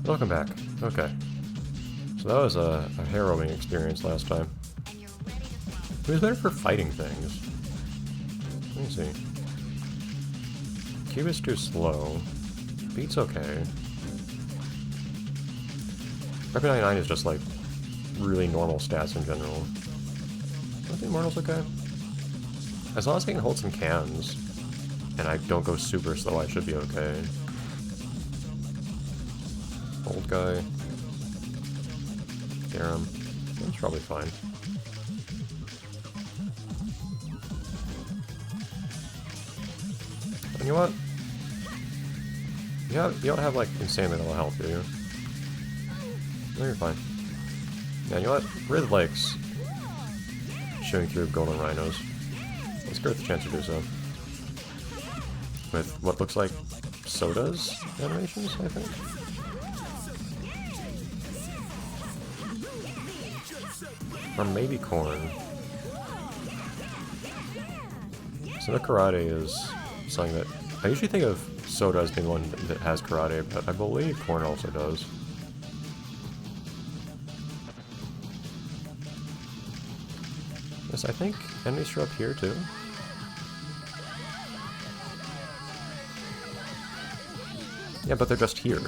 Welcome back. Okay. So that was a harrowing experience last time. Who's better for fighting things? Let me see. Cube is too slow. Beat's okay. Rep 99 is just like really normal stats in general. I think Immortal's okay. As long as I can hold some cans and I don't go super slow, I should be okay. Old guy. Garum. That's probably fine. And you know what? You don't have like insanely little health, do you? No, you're fine. Yeah, you know what? Rhyth likes shooting through golden rhinos. Let's give it the chance to do so. With what looks like Soda's animations, I think. Or maybe Corn. So the karate is something that I usually think of Soda as being one that has karate, but I believe Corn also does. Yes, I think enemies show up here too. Yeah, but they're just here.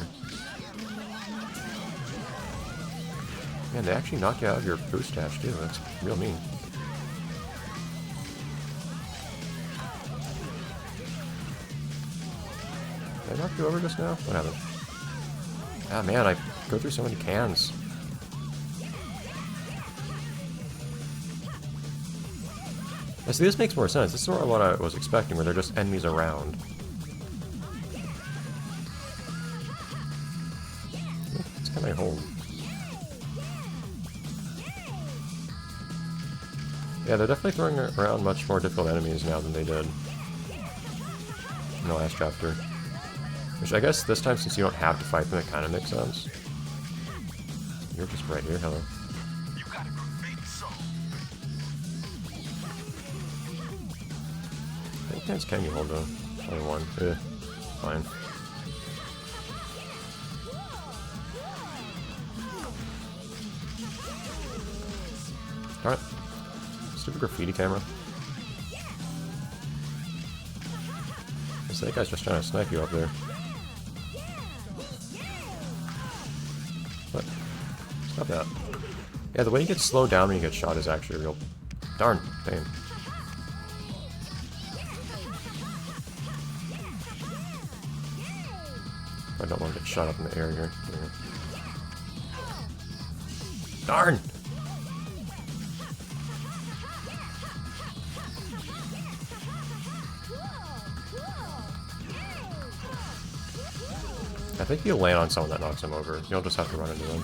Man, they actually knock you out of your boost dash too. That's real mean. Did I knock you over just now? What happened? Ah man, I go through so many cans. Yeah, see, this makes more sense. This is sort of what I was expecting, where they're just enemies around. It's kind of hold. Yeah, they're definitely throwing around much more difficult enemies now than they did in the last chapter. Which I guess this time, since you don't have to fight them, it kind of makes sense. You're just right here, hello. How many cans can you hold though? Only one. Fine. Alright. Stupid graffiti camera. That guy's just trying to snipe you up there. What? Stop that. Yeah, the way you get slowed down when you get shot is actually real. Darn pain. I don't want to get shot up in the air here. Darn! I think you'll land on someone that knocks him over. You'll just have to run into them.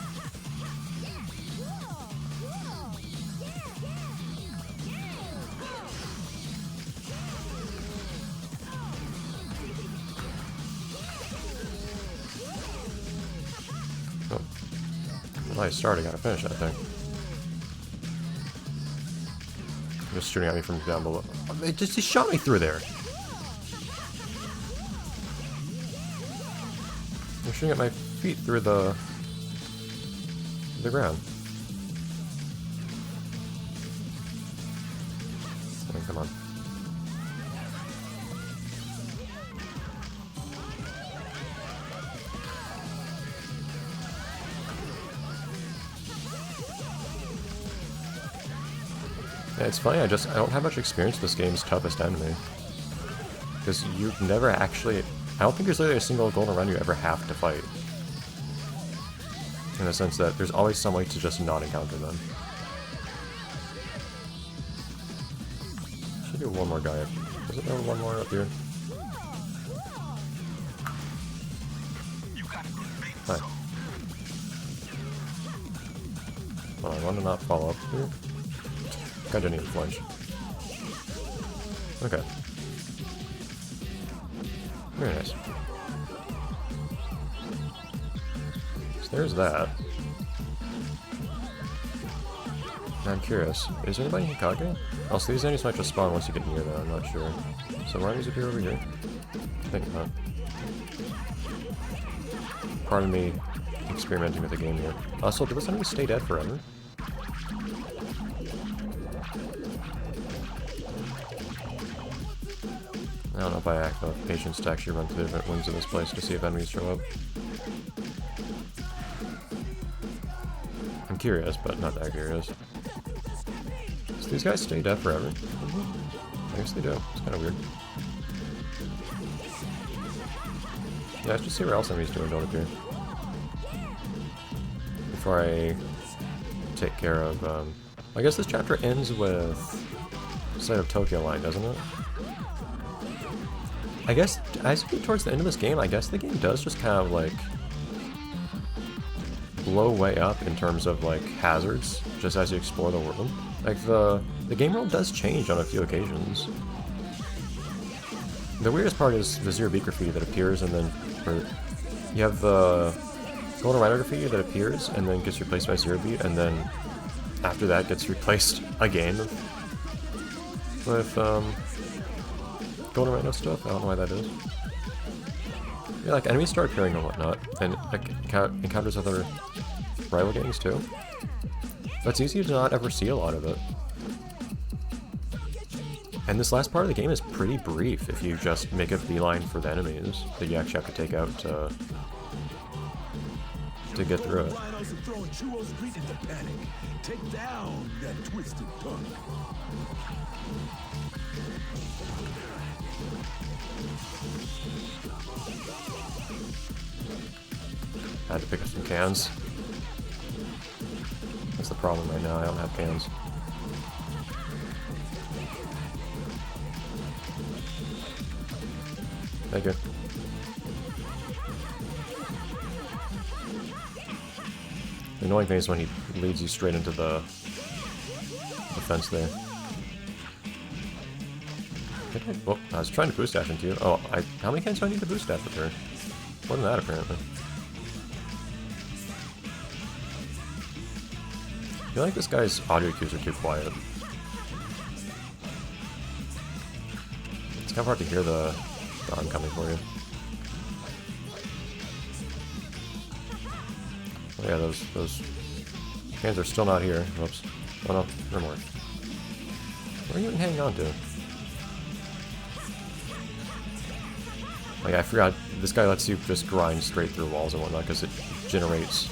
Oh. Nice start, I gotta finish that thing. Just shooting at me from down below. Oh, they shot me through there! I'm shooting at my feet through the ground. Oh, come on. Yeah, it's funny, I don't have much experience with this game's toughest enemy. Because you've never actually... I don't think there's literally a single golden run you ever have to fight. In the sense that there's always some way to just not encounter them. Should do one more guy. Isn't there one more up here? Hi. Hold on, I want to not fall up here. Guy didn't even flinch. Okay. Very nice. So there's that. Now I'm curious, is there anybody in Hikage? Also, these enemies might just spawn once you get near them, I'm not sure. So why does it appear over here? I think not. Part of me experimenting with the game here. Also, did this enemy stay dead forever? I don't know if I have patience to actually run through different wings of this place to see if enemies show up. I'm curious, but not that curious. So these guys stay dead forever? I guess they do. It's kind of weird. Yeah, let's just see what else enemies do and don't appear. Before I take care of, I guess this chapter ends with Sight of Tokyo Line, doesn't it? I guess, as you get towards the end of this game, I guess the game does just kind of, like, blow way up in terms of, like, hazards, just as you explore the world. Like, the game world does change on a few occasions. The weirdest part is the Zero Beat graffiti that appears, and then you have the Golden Rhino graffiti that appears, and then gets replaced by Zero Beat, and then after that gets replaced again with, Golden Rhino stuff. I don't know why that is. Yeah, like, enemies start appearing and whatnot, and like, encounters other rival gangs too. But it's easy to not ever see a lot of it. And this last part of the game is pretty brief if you just make a beeline for the enemies that you actually have to take out to get through it. Take down that twisted punk. I had to pick up some cans. That's the problem right now, I don't have cans. Thank you. The annoying thing is when he leads you straight into the fence there. Well, I was trying to boost dash into you. Oh, how many cans do I need to boost dash with her? More than that, apparently. I feel like this guy's audio cues are too quiet. It's kind of hard to hear the oncoming for you. Oh yeah, those cans are still not here. Whoops. Oh no, there are more. What are you even hanging on to? Oh yeah, I forgot. This guy lets you just grind straight through walls and whatnot because it generates.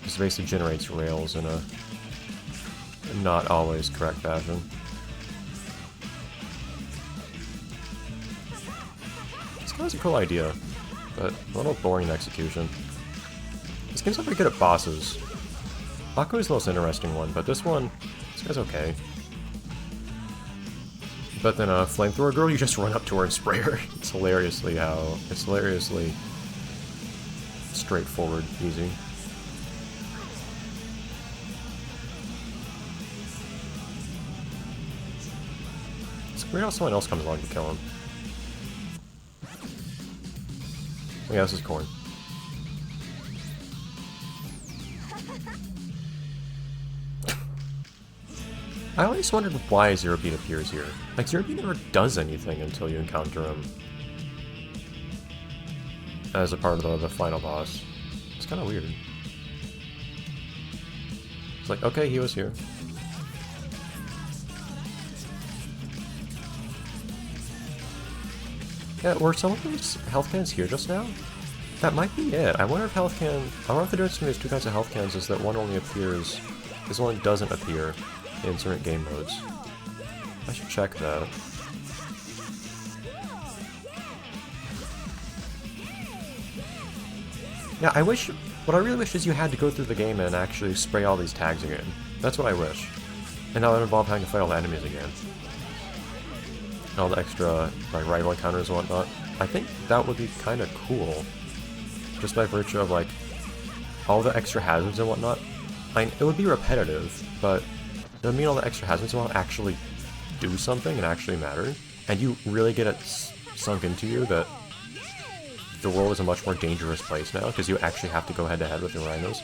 It basically generates rails in a not always correct fashion. This guy's a cool idea, but a little boring in execution. This game's not very good at bosses. Baku is the most interesting one, but this guy's okay. But then a flamethrower girl, you just run up to her and spray her. It's hilariously straightforward, easy. It's weird how someone else comes along to kill him. Oh yeah, this is corn. I always wondered why Zero Beat appears here. Like, Zero Beat never does anything until you encounter him as a part of the final boss. It's kind of weird. It's like, okay, he was here. Yeah, were some of those health cans here just now? That might be it. I wonder if the difference between these two kinds of health cans is that one only appears, this one doesn't appear in certain game modes. I should check that. Yeah, what I really wish is you had to go through the game and actually spray all these tags again. That's what I wish. And that would involve having to fight all the enemies again. And all the extra, like, rival encounters and whatnot. I think that would be kind of cool. Just by virtue of, like, all the extra hazards and whatnot. It would be repetitive, but it would mean all the extra hazards will actually do something and actually matter. And you really get it sunk into you that the world is a much more dangerous place now, because you actually have to go head-to-head with the rhinos.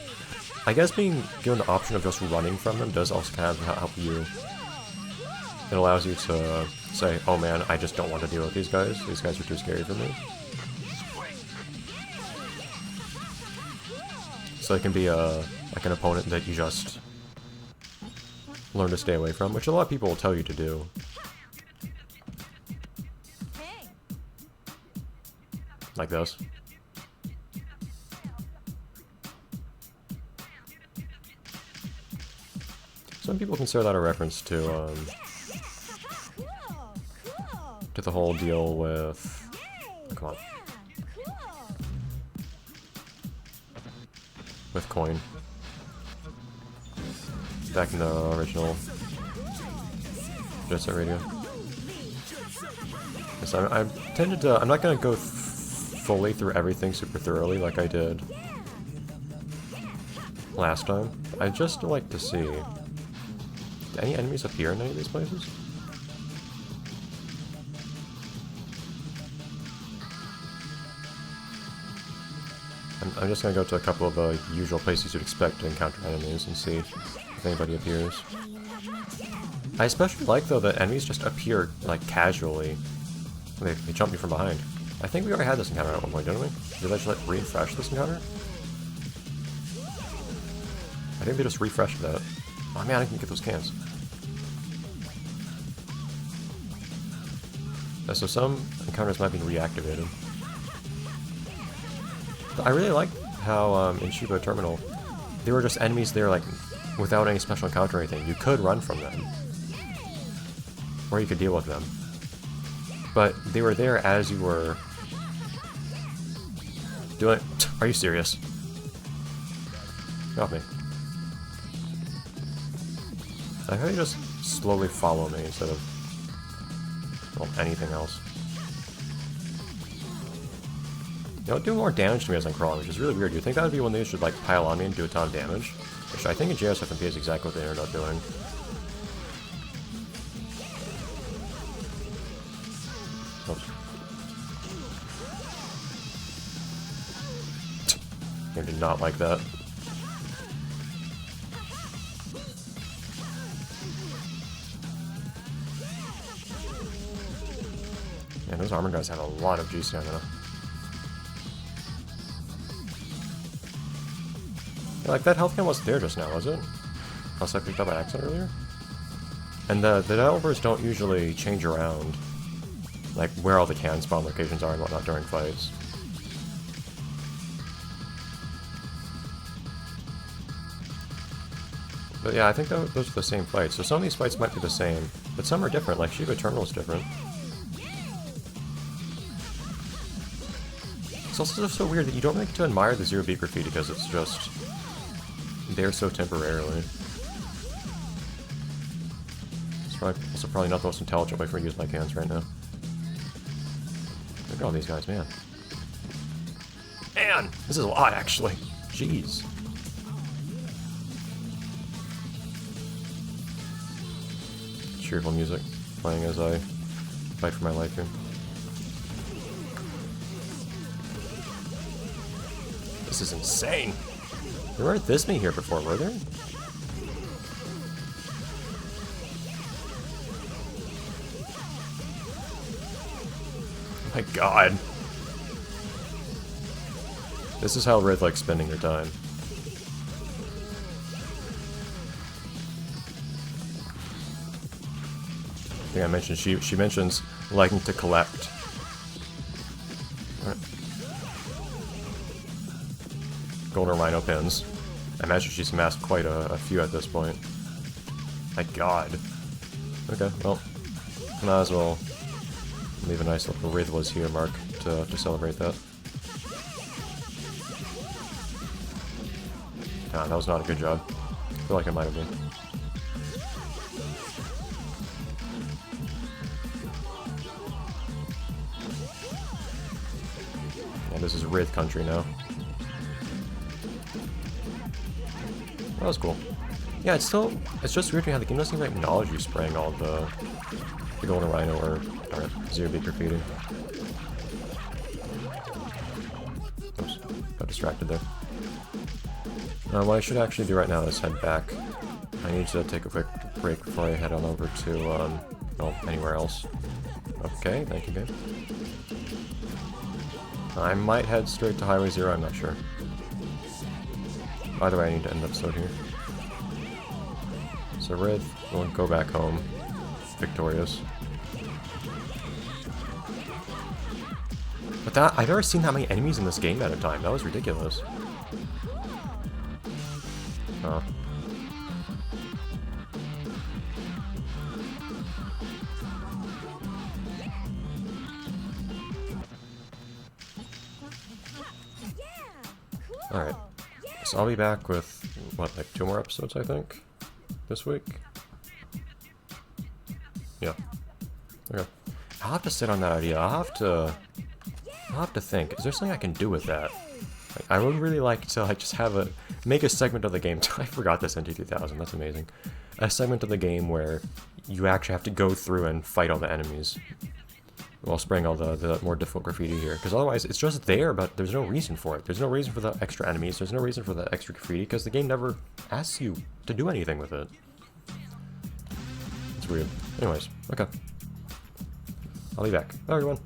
I guess being given the option of just running from them does also kind of help you It allows you to say, oh man, I just don't want to deal with these guys. These guys are too scary for me. So it can be like an opponent that you just learn to stay away from, which a lot of people will tell you to do. Like this. Some people consider that a reference to the whole deal with... Oh, come on. With coin. Back in the original Jet Set Radio. So I tended to... I'm not going to go fully through everything super thoroughly like I did last time. I'd just like to see... Do any enemies appear in any of these places? I'm just gonna go to a couple of usual places you'd expect to encounter enemies and see if anybody appears. I especially like, though, that enemies just appear, like, casually. They jump you from behind. I think we already had this encounter at one point, didn't we? Did I just, like, refresh this encounter? I think they just refreshed that. Oh man, I can get those cans. Yeah, so some encounters might be reactivated. But I really like how in Shiba Terminal, they were just enemies there, like, without any special encounter or anything. You could run from them. Or you could deal with them. But they were there as you were doing it. Are you serious? Get off me. I hope you just slowly follow me instead of, well, anything else. You know, do more damage to me as I'm crawling, which is really weird. You think that would be when they should, like, pile on me and do a ton of damage? Which I think in JSRF is exactly what they ended up doing. Oops. I did not like that. Man, those armor guys have a lot of G stamina. Yeah, like, that health cam wasn't there just now, was it? Unless I picked up by accident earlier? And the developers don't usually change around, like, where all the can spawn locations are and whatnot during fights. But yeah, I think those are the same fights. So some of these fights might be the same, but some are different, like Shiba Terminal is different. It's also just so weird that you don't really get to admire the Zero Beat graffiti because it's just there so temporarily. It's also probably not the most intelligent way for me to use my cans right now. Look at all these guys, man. Man! This is a lot, actually. Jeez. Cheerful music playing as I fight for my life here. This is insane! There weren't this many here before, were there? Oh my god. This is how Rhyth likes spending her time. I think I mentioned she mentions liking to collect. Golden Rhino pins. I imagine she's amassed quite a few at this point. My god. Okay, well, might as well leave a nice little Rhyth was here mark to celebrate that. Ah, that was not a good job. I feel like it might have been. Yeah, this is Rhyth country now. That was cool. Yeah, it's just weird to me how the game doesn't even acknowledge you spraying all the Golden Rhino or Zero Beat graffiti. Oops, got distracted there. What I should actually do right now is head back. I need to take a quick break before I head on over to Oh, anywhere else. Okay, thank you, game. I might head straight to Highway 0, I'm not sure. Either way, I need to end the episode here. So Rhyth will go back home, victorious. But that, I've never seen that many enemies in this game at a time. That was ridiculous. Huh. Alright. So I'll be back with, what, like 2 more episodes, I think? This week? Yeah. Okay. I'll have to sit on that idea. I'll have to think. Is there something I can do with that? Like, I would really like to like just make a segment of the game. I forgot this in 2000. That's amazing. A segment of the game where you actually have to go through and fight all the enemies while spraying all the more difficult graffiti here. Because otherwise, it's just there, but there's no reason for it. There's no reason for the extra enemies. There's no reason for the extra graffiti because the game never asks you to do anything with it. It's weird. Anyways, okay. I'll be back. Bye, everyone.